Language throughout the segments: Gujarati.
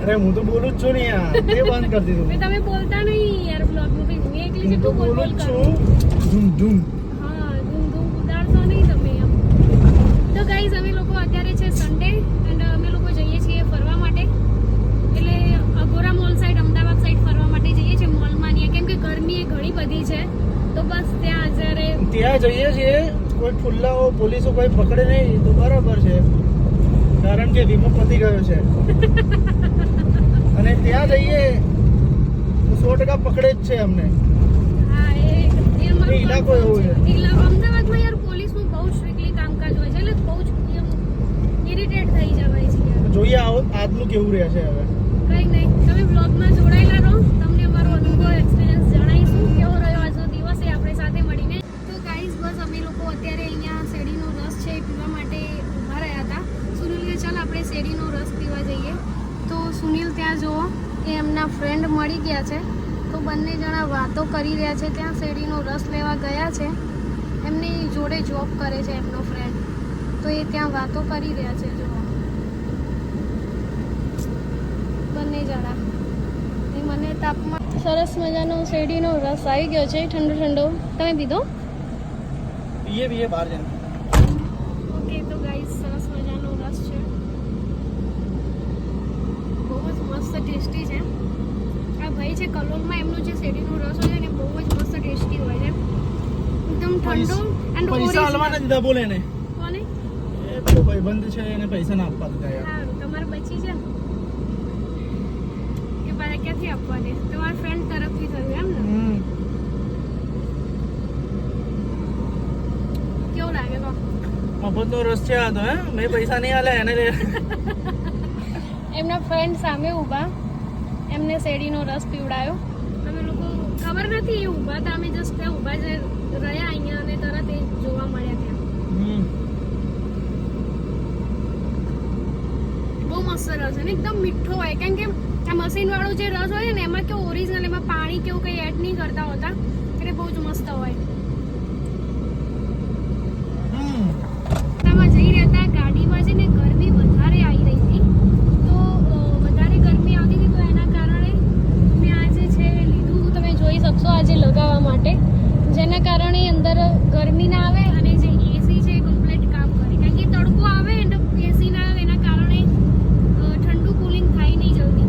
અરે હું તો બોલું જ છું ને યાર, તે બંધ કરી દીધું. તમે બોલતા નહીં યાર બ્લોગમાં, ભાઈ હું એકલી છે હું તો તું બોલ બોલું બોલ જ કર. છું. ધૂમ ધૂમ. હા ધૂમ ધૂમ ઉડાડશો નહીં તમે એમ. તો ગાઈઝ અમે લોકો અત્યારે છે સન્ડે એન્ડ અમે લોકો જઈએ છીએ ફરવા માટે, એટલે Agora mall side Ahmedabad side ફરવા માટે જઈએ છીએ મોલમાં નહીં, કેમ કે ગરમી એ ઘણી બધી છે. તો બસ ત્યાં અત્યારે ત્યાં જઈએ છીએ, કોઈ ફુલ્લાઓ પોલીસો કોઈ પકડે નહીં તો બરાબર છે, કારણ કે વીમો પતી ગયો છે. અને ત્યાં જઈએ તો 100% પકડે જ છે અમને. હા એ અમારો એ ઇલાકો એવો છે. અમદાવાદમાં યાર પોલીસનું બહુ સ્ટ્રિક્ટલી કામકાજ હોય છે, એટલે બહુ જ ઇરિટેટ થઈ જવાય છે યાર. જોઈએ આજનું કેવું રહે છે હવે. કંઈ નહીં, તમે બ્લોગમાં જોડાયેલા રહો, તમને અમારો અનુભવ એક્સપિરિયન્સ જણાવીશું કેવો રહ્યો આજનો દિવસ એ આપણે સાથે મળીને. તો ગાઈઝ બસ અમે લોકો અત્યારે અહીંયા શેરડીનો રસ છે એ પીવા માટે ઊભા રહ્યા હતા. સુનિલ કે ચાલ આપણે શેરડીનો રસ પીવા જઈએ. તો સુનિલ ત્યાં જુઓ એ એમના ફ્રેન્ડ મળી ગયા છે, તો બંને જણા વાતો કરી રહ્યા છે. ત્યાં શેરડીનો રસ લેવા ગયા છે, એમની જોડે જોબ કરે છે એમનો ફ્રેન્ડ, તો એ ત્યાં વાતો કરી રહ્યા છે. જુઓ બંને જણા એ મને તાપમાં સરસ મજાનો શેરડીનો રસ આવી ગયો છે, ઠંડો ઠંડો. તમે પીધો? પીએ બહાર જઈને. ઓકે તો ગાઈસ સરસ મજાનો રસ છે, બહુ જ મસ્ત ટેસ્ટી છે. આ ભાઈ છે કલોલમાં, એમનો જે શેરડીનો રસ હોય છે ને બહુ જ મસ્ત ટેસ્ટી હોય છે, એકદમ ઠંડો એન્ડ પૈસા હાલવા નથી દીધા બોલે ને. કોને? એ પેલો ભાઈબંધ છે એને પૈસા ના આપવા દીધા યાર. સારું તમારે બચી છે કે પાછા ક્યાંથી આપવા દે? તમારા ફ્રેન્ડ તરફથી થયું એમ ને? કેવું લાગે તો? મફતનો રસ છે આ તો. હે મેં પૈસા નહીં આલે એને લે. એમના ફ્રેન્ડ સામે ઊભા, એમને શેરડીનો રસ પીવડાયો. અમે લોકો ખબર નથી એ ઊભા હતા, અમે જસ્ટ ત્યાં ઊભા જ રહ્યા અહીંયા અને તરત એ જોવા મળ્યા ત્યાં. બહુ મસ્ત રસ છે ને એકદમ મીઠો હોય, કેમ કે આ મશીન વાળો જે રસ હોય ને એમાં કેવું ઓરિજિનલ, એમાં પાણી કેવું કંઈ એડ નહીં કરતા હોતા, એટલે બહુ જ મસ્ત હોય. રસ્તામાં જઈ રહ્યા હતા, ગાડીમાં છે ને ગરમી વધારે આવી રહી હતી, તો વધારે ગરમી આવતી હતી, તો એના કારણે મેં આજે છે લીધું, તમે જોઈ શકશો આજે લગાવવા માટે, જેના કારણે અંદર ગરમી ના આવે અને જે એસી છે એ કમ્પ્લીટ કામ કરે, કારણ કે તડકો આવે અને એસી ના આવે એના કારણે ઠંડુ કુલિંગ થાય નહીં જલ્દી.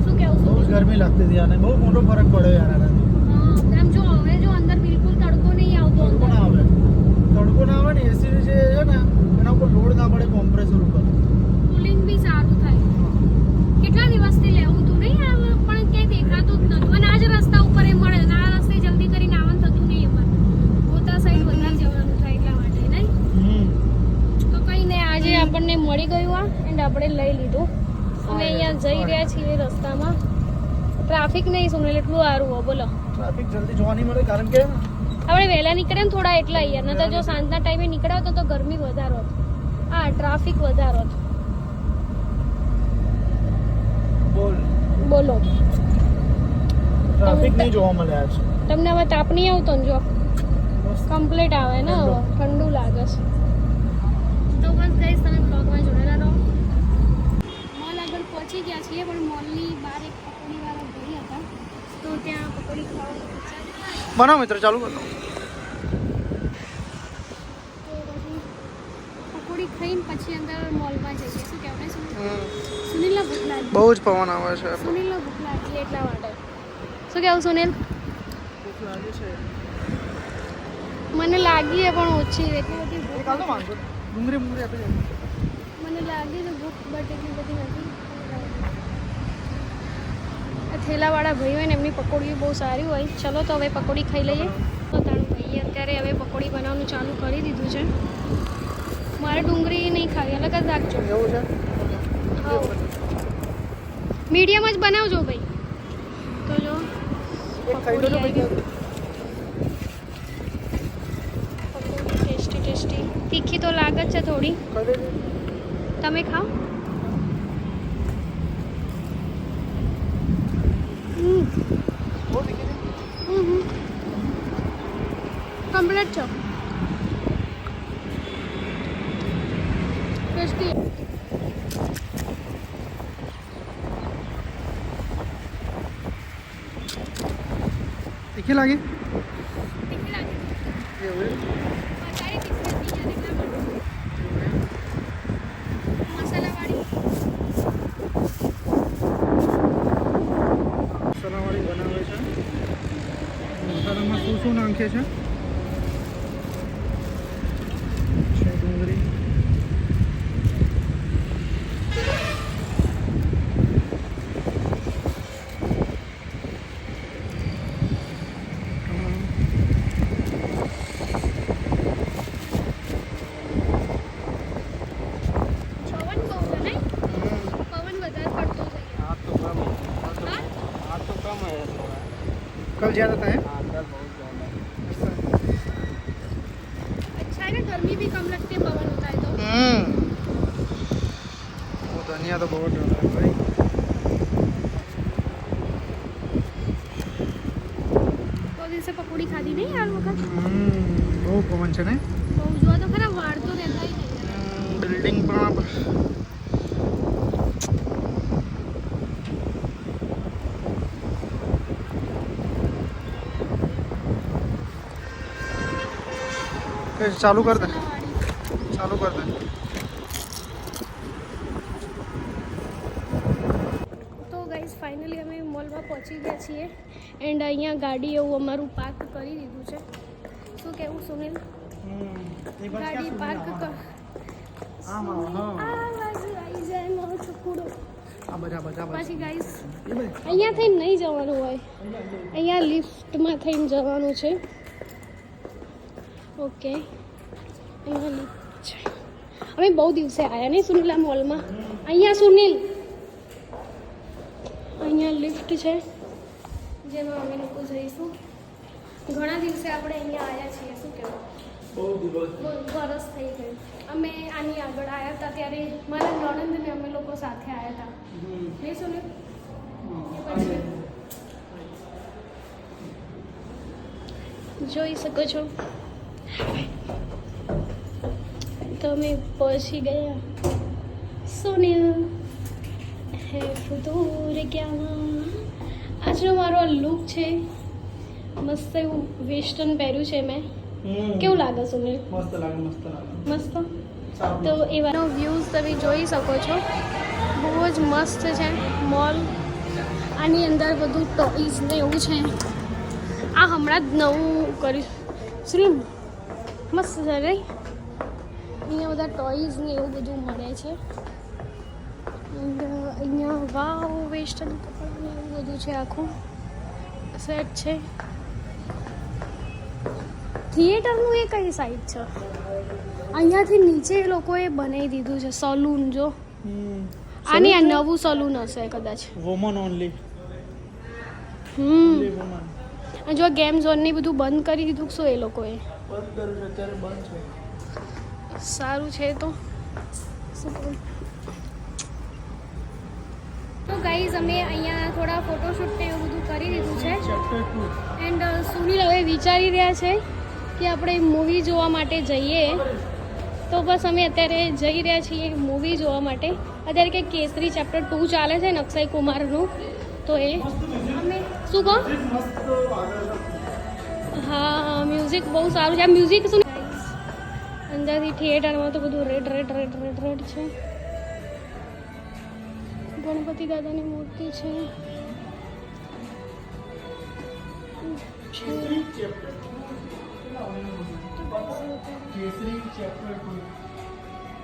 શું કહેવું? બહુ જ ગરમી લાગતી હતી અને બહુ મોટો ફરક પડ્યો યાર આનાથી. હા આમ જો હવે જો અંદર બિલકુલ તડકો નહીં આવતો. તડકો ના આવે, તડકો ના આવે ને એસી જે છે ને એના ઉપર લોડ ના પડે કોમ્પ્રેસર ઉપર, કુલિંગ બી સારું થાય. કેટલા દિવસથી લેવું તું નહીં આવે પણ ક્યાંય દેખાતું જ નતું, અને આ જ રસ્તા ઉપર એ મળે, અને આ રસ્તે જલ્દી કરીને આવવાનું થતું નહીં અમારે, પોતા સાઈડ વધારે જવાનું થાય એટલા માટે નહીં. તો કંઈ નહીં, આજે આપણને મળી ગયું આ એન્ડ આપણે લઈ લીધું. અમે અહીંયા જઈ રહ્યા છીએ રસ્તામાં, ટ્રાફિક નહીં સુનેલ, એટલું સારું હોય. બોલો ટ્રાફિક જલ્દી જોવા નહીં મળે, કારણ કે આપણે વહેલા નીકળે ને થોડા એટલા યાર, નતર જો સાંજના ટાઈમે નીકળ્યા તો ગરમી વધારે હોત, હા ટ્રાફિક વધારે હોત. બોલો ટ્રાફિક નહીં જોવા મળે આજ. તમને હવે તાપ નહીં આવતો ને? જો કમ્પ્લીટ આવે ને, હવે ઠંડુ લાગે છે. તો બસ ગાઈસ તમે બ્લોગમાં જોડેલા રહો. મોલ આગળ પહોંચી ગયા છીએ, પણ મોલની બહાર એક પકોડીવાળા ભાઈ હતા, તો ત્યાં પકોડી ખાવાનું બનાવો મિત્ર, ચાલુ કરો. તો પછી પકોડી ખાઈને પછી અંદર મોલમાં જઈએ. શું કહેવાય સુનિલને ભૂખ લાગી, બહુ જ પવન આવે છે. સુનિલને ભૂખ લાગી એટલા માટે. શું કહેવું સુનિલ? ભૂખ લાગે છે. મને લાગી છે પણ ઓછી, એટલી બધી ભૂખ કાલ તો માંગો ડુંગળી આપી દે. મને લાગી છે ભૂખ, બટ એટલી બધી નથી. થેલાવાળા ભાઈ હોય ને એમની પકોડી બહુ સારી હોય. ચલો તો હવે પકોડી ખાઈ લઈએ. તો તારું ભાઈએ અત્યારે હવે પકોડી બનાવવાનું ચાલુ કરી દીધું છે. મારે ડુંગળી નહીં ખાવી, અલગ જ રાખજો. એવું છે? હા મીડિયમ જ બનાવજો ભાઈ. તો જો પકોડી આવી ગઈ. પકોડી ટેસ્ટી ટેસ્ટી, તીખી તો લાગે જ છે થોડી. તમે ખાઓ. કમ્પ્લીટ છો ટેસ્ટી. તીખી લાગી તીખી લાગે એવું વધારે તીખી હતી યાર એટલા માટે મસાલાવાળી મસાલાવાળી બનાવે છે મસાલામાં શું શું નાખે છે ડુંગળી પવન બહુ છે નહીં પવન વધારે પડતો છે आज तो कम हाँ? आज तो कम है कल ज़्यादा था हाँ कल बहुत ज़्यादा है। अच्छा है ना गर्मी भी कम लगती है पवन होता है तो वो धनिया तो बहुत ज़्यादा है भाई तो जैसे पकौड़ी खाधी नहीं यार वखत બહુ પવન છે ને બહુ જોવા તો ખરા વાળ તો રહેતા જ નહીં બિલ્ડિંગ પણ ચાલુ કર દે મસાલાવાળી. ચાલુ કર દે તો ગાઈઝ ફાઇનલી અમે મોલમાં પહોંચી ગયા છીએ એન્ડ અહીંયા ગાડી એવું અમારું પાર્ક કરી દીધું છે શું કહેવું સુનિલ ગાડી પાર્ક કર આમ આવો, હા. આ બાજુ આવી જાય મારો છોકરો આ બધા બધા પાછી ગાઈઝ અહીંયા થઈને નહીં જવાનું હોય અહીંયા લિફ્ટમાં થઈને જવાનું છે ઓકે અહીંયા લિફ્ટ છે અમે બહુ દિવસે આવ્યા નહીં સુનિલ આ મોલમાં અહીંયા સુનિલ અહીંયા લિફ્ટ છે જેમાં અમે લોકો જઈશું ઘણા દિવસે આપણે અહીંયા આવ્યા છીએ શું કહેવું બહુ દિવસ વરસ થઈ ગયું અમે આની આગળ આવ્યા હતા ત્યારે મારા નણંદને અમે લોકો સાથે આવ્યા હતા નહીં સુનિલ એ પછી જોઈ શકો છો તમે પહોંચી ગયા સુનિલ હે ફુતૂર ક્યાં આજનો મારો લુક છે મસ્ત એવું વેસ્ટર્ન પહેર્યું છે મેં કેવું લાગે સુનિલ મસ્ત લાગે મસ્ત લાગે મસ્ત તો એવાનો વ્યૂઝ તમે જોઈ શકો છો બહુ જ મસ્ત છે મોલ આની અંદર બધું ટોયઝ ને એવું છે આ હમણાં જ નવું કર્યું શ્રીમ મસ્ત છે રે અહીંયા બધા ટોયઝ ને એવું બધું મળે છે And, અહીંયા વાવ વેસ્ટર્ન કપડાં ને એવું બધું છે આખું સેટ છે થિયેટરનું એ કઈ સાઈડ છે અહીંયાથી નીચે એ લોકોએ બનાવી દીધું છે સલૂન જો આની આ નવું સલૂન હશે કદાચ વુમન ઓનલી વુમન અને જો ગેમ ઝોન ને બધું બંધ કરી દીધું શું એ લોકોએ બંધ કર્યું છે અત્યારે બંધ છે સારું છે તો શું કહું તો ગાઈઝ અમે અહીંયા થોડા ફોટોશૂટ ને એવું બધું કરી દીધું છે ચેપ્ટર 2 એન્ડ સુનિલ હવે વિચારી રહ્યા છે કે આપણે મૂવી જોવા માટે જઈએ તો બસ અમે અત્યારે જઈ રહ્યા છીએ મૂવી જોવા માટે અત્યારે કે કેસરી ચેપ્ટર 2 ચાલે છે ને અક્ષય કુમારનું તો એ અમે શું કહો હા મ્યુઝિક બહુ સારું છે આ મ્યુઝિક શું અંદરથી થિયેટરમાં તો બધું red red red red red છે ગણપતિ દાદાની મૂર્તિ છે કેસરી ચેપ્ટર 2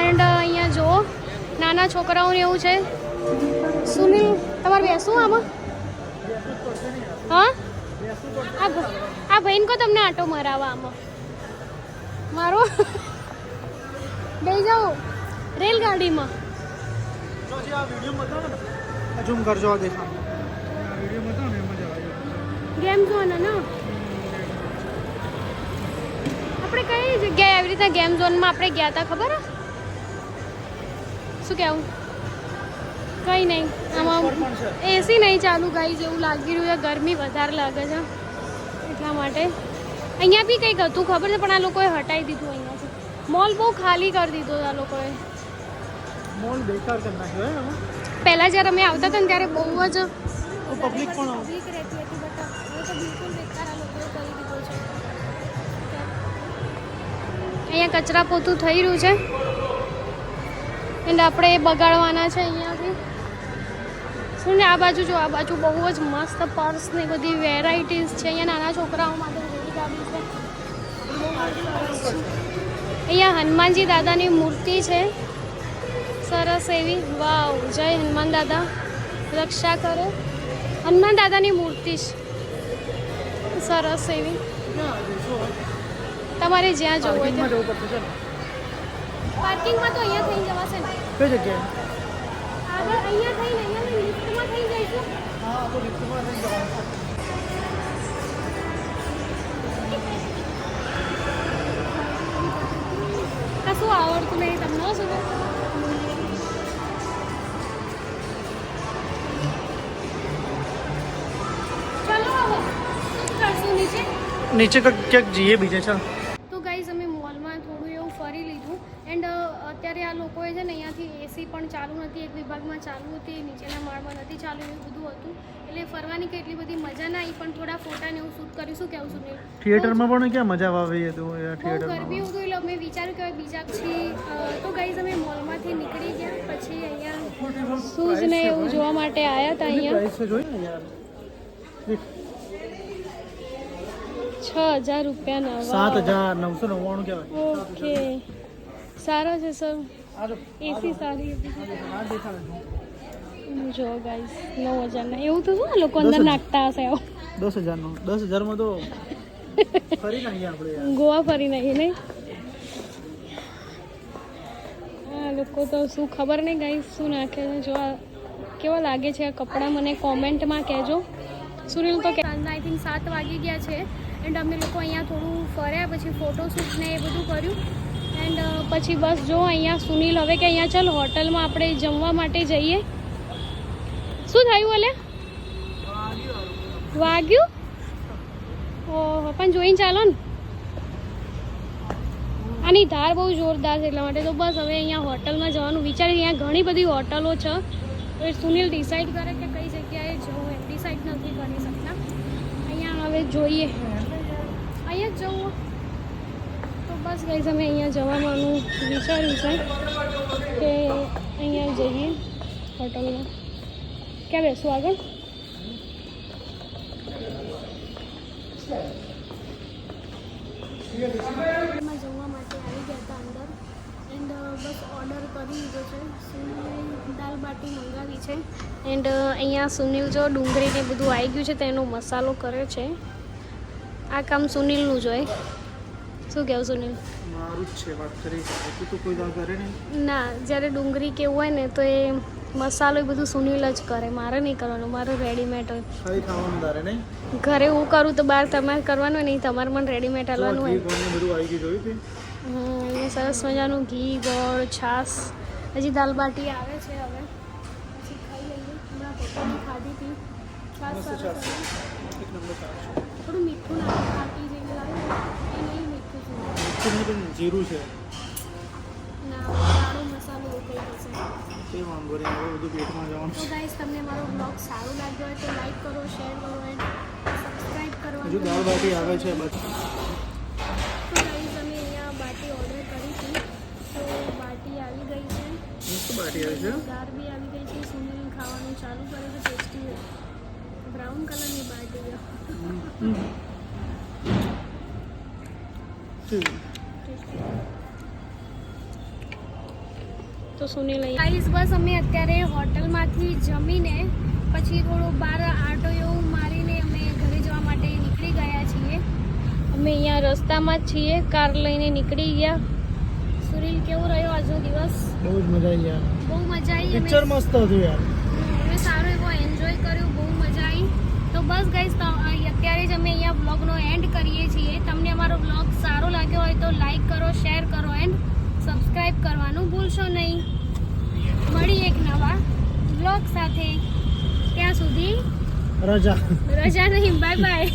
એન્ડ અહીંયા જો નાના છોકરાઓને એવું છે સુનિલ તમારે બેસવું આમાં હા આ ભાઈને કહો તમને આટો મરાવા આમાં મારો બેસી જાઓ રેલગાડીમાં જો જે આ વિડિયો બતાવો ને ઝૂમ કરજો આ દેખા આ વિડિયો બતાવો ને મજા આવે ગેમ ઝોન ને આપણે કઈ જગ્યાએ આવી રીતે ગેમ ઝોનમાં આપણે ગયા હતા ખબર હે શું કહેવું કંઈ નહીં આમાં એસી નહીં ચાલુ ગાઈ જેવું લાગી રહ્યું છે ગરમી વધારે લાગે છે એટલા માટે અહીંયા બી કંઈક હતું ખબર છે પણ આ લોકોએ હટાવી દીધું અહીંયાથી મોલ બહુ ખાલી કરી દીધો આ લોકોએ મોલ બેકાર કરી નાખ્યો હે આમાં પહેલાં જ્યારે અમે આવતા હતા ને ત્યારે બહુ જ પબ્લિક પણ પબ્લિક રહેતી હતી, બટ હવે તો બિલકુલ બેકાર આ લોકોએ કરી દીધો છે. અહીંયા કચરા પોતું થઈ રહ્યું છે એન્ડ આપણે એ બગાડવાના છે અહીંયાથી. શું ને આ બાજુ જો, આ બાજુ બહુ જ મસ્ત પર્સ ને બધી વેરાયટીઝ છે. અહીંયા નાના છોકરાઓ માટે બધી ગાડી છે. અહીંયા હનુમાનજી દાદાની મૂર્તિ છે સરસ એવી. વાવ, જય હનુમાન દાદા, રક્ષા કરે. હનુમાન દાદાની મૂર્તિ છે સરસ એવી. તમારે જ્યાં જવું હોય ત્યાં. પાર્કિંગમાં તો અહીંયા થઈ જવાશે ને. કઈ જગ્યાએ? આગળ અહીંયા થઈને અહીંયા લિફ્ટમાં થઈ જઈશું. હા, તો લિફ્ટમાં થઈ જવાનું. કશું આવડતું નહીં તમને શું? ચલો હવે શું કરશું નીચે? નીચે ક્યાંક જઈએ બીજે. ચાલ. તો ગાઈઝ અમે મોલમાં થોડું એવું ફરી લીધું એન્ડ અત્યારે આ લોકોએ છે ને અહીંયાથી એસી પણ ચાલુ નથી, એક વિભાગમાં ચાલુ હતી, નીચેના માળમાં નથી ચાલુ, એવું બધું હતું. એટલે ફરવાની કંઈ એટલી બધી મજા ના આવી, પણ થોડા ફોટા ને એવું શૂટ કરીશું. કેવું શું નહીં, થિયેટરમાં પણ ક્યાં મજા આવે તો યાર. બહુ ગરમી હતું એટલે અમે વિચાર્યું કે હવે બીજા પછી તો ગાઈઝ અમે મોલમાંથી નીકળી ગયા. પછી અહીંયા શૂઝ ને એવું જોવા માટે આવ્યા હતા. અહીંયા પ્રાઇસ જોઈ ને યાર, 6,000 રૂપિયા નવા. 7,999 કહેવાય. ઓકે, સારો છે સર. આજો એસી સારી હતી. આ દેખાડે. જો ગાઈસ 9,000 ના. એવું તો શું આ લોકો અંદર નાખતા હશે? 10,000 નો. 10,000 માં તો ફરી નાખીએ આપણે યાર. ગોવા ફરી નાખીએ નહીં? આ લોકો તો શું ખબર નહીં ગાઈસ શું નાખે છે. જો આ કેવા લાગે છે આ કપડાં, મને કોમેન્ટમાં કહેજો. સુનિલ તો સાંજના આઈ થિંક 7 વાગી ગયા છે એન્ડ અમે લોકો અહીંયા થોડું ફર્યા, પછી ફોટોશૂટ ને એ બધું કર્યું એન્ડ પછી બસ જો અહીંયા સુનિલ હવે કે અહીંયા ચાલ હોટલમાં આપણે જમવા માટે જઈએ. શું થયું? અલે વાગ્યું? ઓહો, પણ જોઈને ચાલો ને. આની ધાર બહુ જોરદાર છે એટલા માટે. તો બસ હવે અહીંયા હોટલમાં જવાનું વિચારીએ. અહીંયા ઘણી બધી હોટલો છે, તો એ સુનિલ ડિસાઈડ કરે કે કઈ જગ્યાએ જવું એમ. ડિસાઈડ નથી કરી શકતા. અહીંયા હવે જોઈએ, અહીંયા જ જવું. તો બસ ગાઈઝ અમે અહીંયા જવાનું વિચાર્યું છે કે અહીંયા જઈએ હોટલમાં. ક્યાં બેસવું આગળ? એમાં જમવા માટે આવી ગયા હતા અંદર એન્ડ બસ ઓર્ડર કરી દીધો છે. સુનિલ દાલ બાટી મંગાવી છે એન્ડ અહીંયા સુનિલ જો ડુંગળીને બધું આવી ગયું છે તેનો મસાલો કરે છે. આ કામ સુનિલનું જ હોય. શું કહેવું સુનિલ? મારું જ છે, વાત કરી તું તો કોઈ દાળ કરે નહીં. ના, જ્યારે ડુંગળી કેવું હોય ને તો એ મસાલો એ બધું સુનિલ જ કરે, મારે નહીં કરવાનું. મારે રેડીમેડ હોય. ખાલી ખાવાનું તારે નહીં. ઘરે હું કરું તો બહાર તમારે કરવાનું નહીં, તમારે મને રેડીમેડ આવવાનું હોય. બધું આવી ગયું જોયું તું? અહીંયા સરસ મજાનું ઘી, ગોળ, છાશ. હજી દાલ બાટી આવે છે હવે, પછી ખાઈ લઈએ. હમણાં પકોડી ખાધી હતી. છાશ સરસ હતી. એક નંબર સારું છે. થોડું મીઠું નાખી ખાટી જેવી લાગે એ નહીં મીઠું છે. મીઠું પણ જીરું છે. ના, કાળો મસાલો એવું કંઈ હશે. તે વાંધો નહીં, હવે બધું પેટમાં જવાનું તો ગાઈઝ તમને મારો બ્લોગ સારો લાગ્યો હોય તો લાઈક કરો, શેર કરો એન્ડ સબસ્ક્રાઈબ હજુ કરવાનું. દાળ બાટી આવે છે બસ. તો ગાઈઝ અમે અહીંયા બાટી ઓર્ડર કરી હતી, તો બાટી આવી ગઈ છે. મસ્ત બાટી આવે છે. દાળ બી આવી ગઈ છે. સુનિલ ખાવાનું ચાલુ કરે તો ટેસ્ટી બ્રાઉન કલરની બાટી છે. તો સુનિલ ગાઈઝ બસ અમે અત્યારે હોટલમાંથી જમીને પછી થોડો બહાર આટો એવું મારીને અમે ઘરે જવા માટે નીકળી ગયા છીએ. અમે અહીંયા રસ્તામાં જ છીએ, કાર લઈને નીકળી ગયા. સુનિલ કેવો રહ્યો આજનો દિવસ? બહુ જ મજા આવી યાર. બહુ મજા આવી. પિક્ચર મસ્ત હતું યાર. અમે સારો એવો એન્જોય કર્યો, બહુ મજા આવી. તો બસ ગાઈઝ અત્યારે જ અમે અહીંયા વ્લોગનો એન્ડ કરીએ છીએ. તમને અમારો વ્લોગ સારો લાગ્યો હોય તો લાઈક કરો, શેર કરો એન્ડ સબસ્ક્રાઈબ કરવાનું ભૂલશો નહીં. મળી એક નવા વ્લોગ સાથે. ત્યાં સુધી રજા નહીં, બાય બાય.